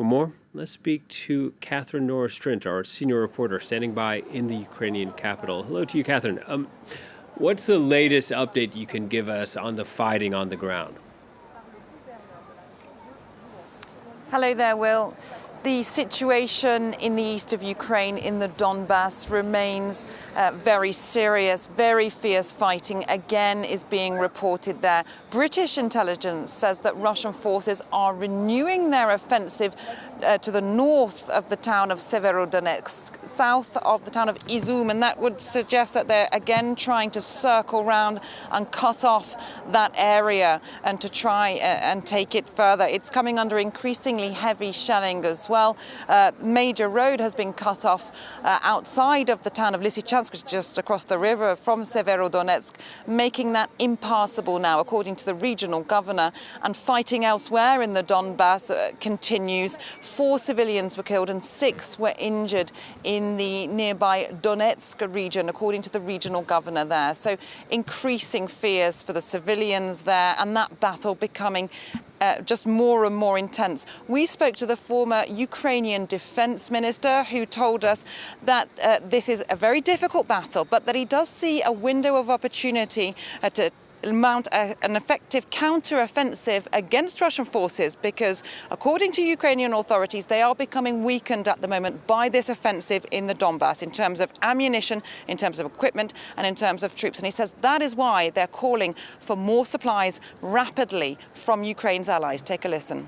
For more, let's speak to Catherine Norris-Strint, our senior reporter standing by in the Ukrainian capital. Hello to you, Catherine. What's the latest update you can give us on the fighting on the ground? Hello there, Will. The situation in the east of Ukraine, in the Donbas, remains very serious. Very fierce fighting again is being reported there. British intelligence says that Russian forces are renewing their offensive to the north of the town of Severodonetsk, south of the town of Izum, and that would suggest that they're again trying to circle round and cut off that area and to try and take it further. It's coming under increasingly heavy shelling as well. Major road has been cut off outside of the town of Lysychansk, which is just across the river from Severodonetsk, making that impassable now, according to the regional governor. And fighting elsewhere in the Donbas continues. 4 civilians were killed and 6 were injured in the nearby Donetsk region, according to the regional governor there. So increasing fears for the civilians there, and that battle becoming just more and more intense. We spoke to the former Ukrainian defense minister, who told us that this is a very difficult battle, but that he does see a window of opportunity to mount an effective counter-offensive against Russian forces, because according to Ukrainian authorities, they are becoming weakened at the moment by this offensive in the Donbas in terms of ammunition, in terms of equipment, and in terms of troops. And he says that is why they're calling for more supplies rapidly from Ukraine's allies. Take a listen.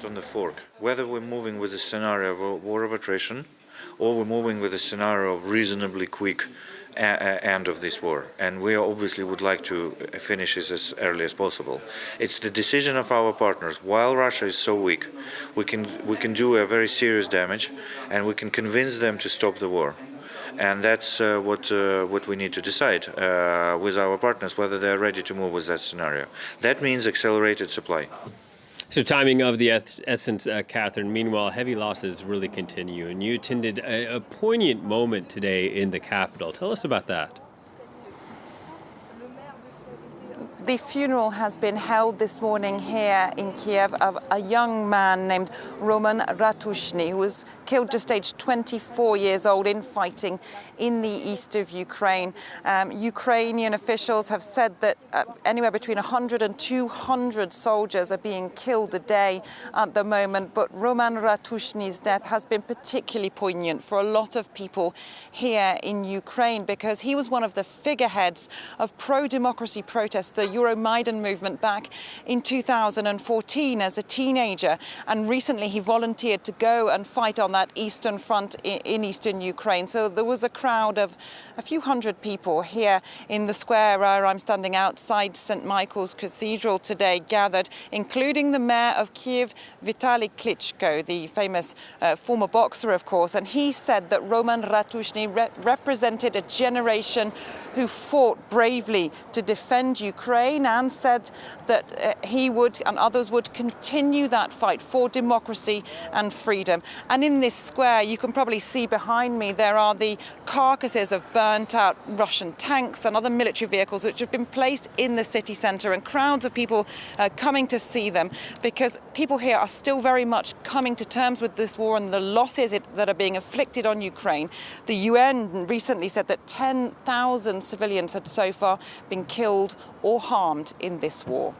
On the fork, whether we're moving with a scenario of a war of attrition or we're moving with a scenario of reasonably quick end of this war. And we obviously would like to finish this as early as possible. It's the decision of our partners. While Russia is so weak, we can do a very serious damage, and we can convince them to stop the war. And that's what we need to decide with our partners, whether they're ready to move with that scenario. That means accelerated supply. So timing of the essence, Catherine. Meanwhile, heavy losses really continue, and you attended a poignant moment today in the capital. Tell us about that. The funeral has been held this morning here in Kiev of a young man named Roman Ratushny, who was killed just aged 24 years old in fighting in the east of Ukraine. Ukrainian officials have said that anywhere between 100 and 200 soldiers are being killed a day at the moment, but Roman Ratushny's death has been particularly poignant for a lot of people here in Ukraine, because he was one of the figureheads of pro-democracy protests, the Euromaidan movement, back in 2014 as a teenager, and recently he volunteered to go and fight on that eastern front in eastern Ukraine. So there was a crowd of a few hundred people here in the square where I'm standing outside St. Michael's Cathedral today, gathered, including the mayor of Kiev, Vitaly Klitschko, the famous former boxer, of course, and he said that Roman Ratushny represented a generation who fought bravely to defend Ukraine, and said that he would and others would continue that fight for democracy and freedom. And in this square, you can probably see behind me, there are the carcasses of burnt out Russian tanks and other military vehicles which have been placed in the city centre, and crowds of people coming to see them, because people here are still very much coming to terms with this war and the losses that are being inflicted on Ukraine. The UN recently said that 10,000 civilians had so far been killed or harmed in this war.